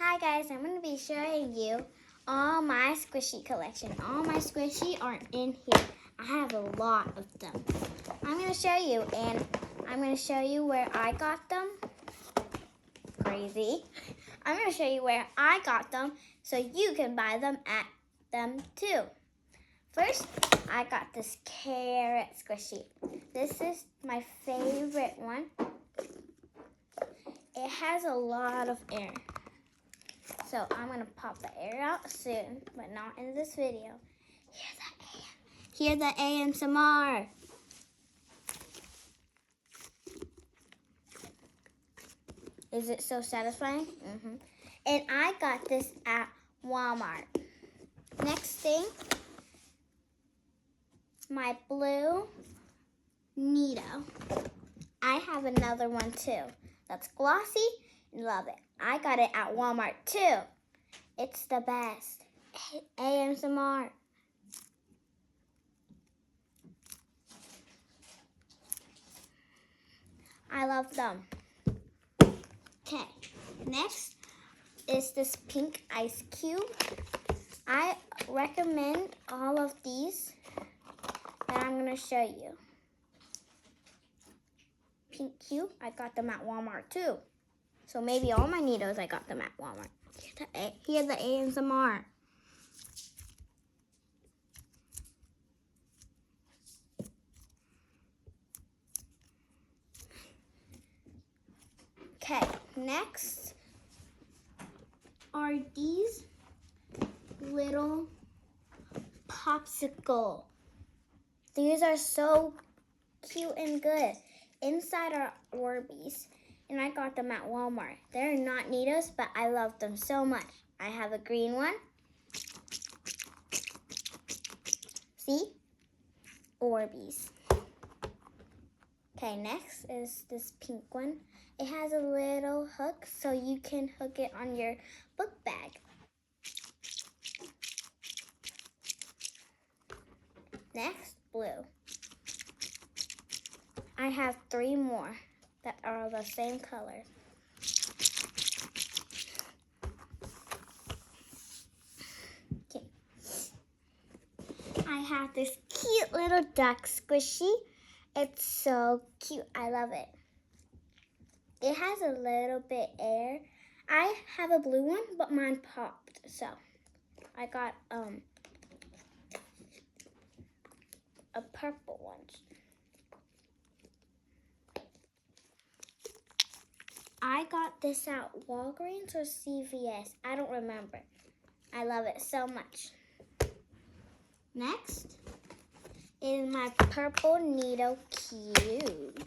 Hi guys, I'm going to be showing you all my squishy collection. All my squishy are in here. I have a lot of them. I'm going to show you, and I'm going to show you where I got them. Crazy. I'm going to show you where I got them so you can buy them at them too. First, I got this carrot squishy. This is my favorite one. It has a lot of air. So I'm going to pop the air out soon, but not in this video. Hear the ASMR. Is it so satisfying? And I got this at Walmart. Next thing, my blue Neato. I have another one too. That's glossy. Love it. I got it at Walmart too. It's the best. ASMR. I love them. Okay, next is this pink ice cube. I recommend all of these that I'm going to show you. Pink cube, I got them at Walmart too. So maybe all my Neatos, I got them at Walmart. Hear the ASMR. Okay, next are these little popsicle. These are so cute and good. Inside are Orbeez, and I got them at Walmart. They're not Neatos, but I love them so much. I have a green one. See? Orbeez. Okay, next is this pink one. It has a little hook, so you can hook it on your book bag. Next, blue. I have 3 more that are the same color. Okay. I have this cute little duck squishy. It's so cute. I love it. It has a little bit air. I have a blue one, but mine popped. So I got a purple one. I got this at Walgreens or CVS. I don't remember. I love it so much. Next is my purple Neato cube.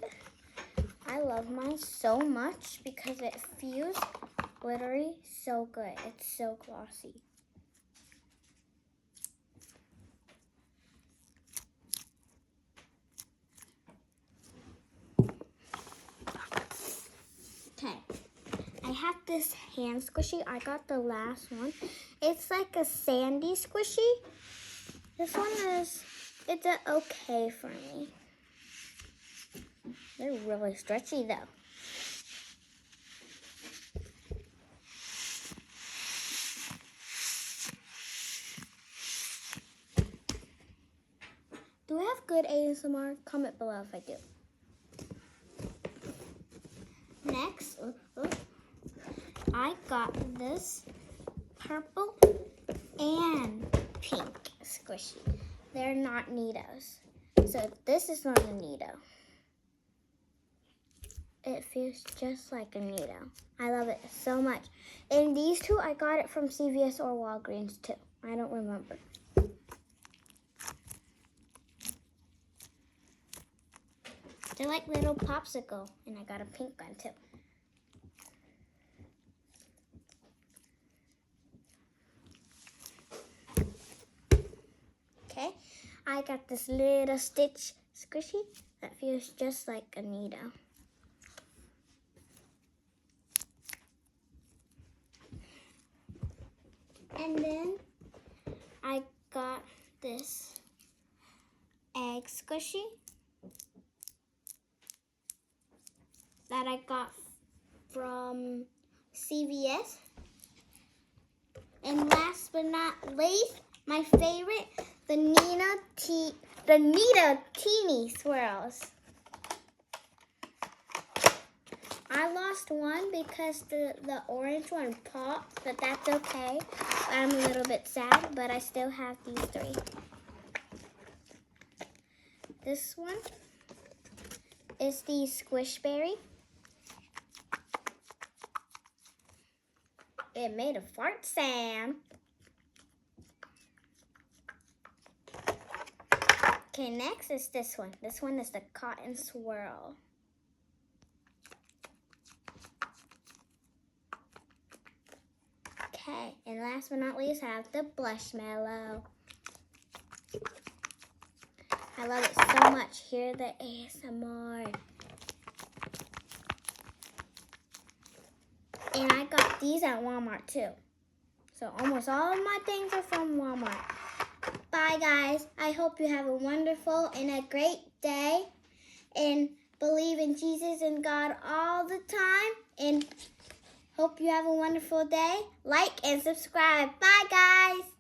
I love mine so much because it feels glittery so good. It's so glossy. Okay, I have this hand squishy. I got the last one. It's like a sandy squishy. This one it's a okay for me. They're really stretchy though. Do I have good ASMR? Comment below if I do. Next, I got this purple and pink squishy. They're not Neatos. So this is not a Neato. It feels just like a Neato. I love it so much. And these two, I got it from CVS or Walgreens too. I don't remember. They're like little popsicle, and I got a pink one too. Okay, I got this little Stitch squishy that feels just like a Neato. And then I got this egg squishy that I got from CVS. And last but not least, my favorite, the Nita Teeny Swirls. I lost one because the orange one popped, but that's okay. I'm a little bit sad, but I still have these three. This one is the Squishberry. It made a fart sound. Okay, next is this one. This one is the Cotton Swirl. Okay, and last but not least, I have the Blushmallow. I love it so much. Hear the ASMR. And I got these at Walmart too. So almost all of my things are from Walmart. Bye guys. I hope you have a wonderful and a great day. And believe in Jesus and God all the time. And hope you have a wonderful day. Like and subscribe. Bye guys.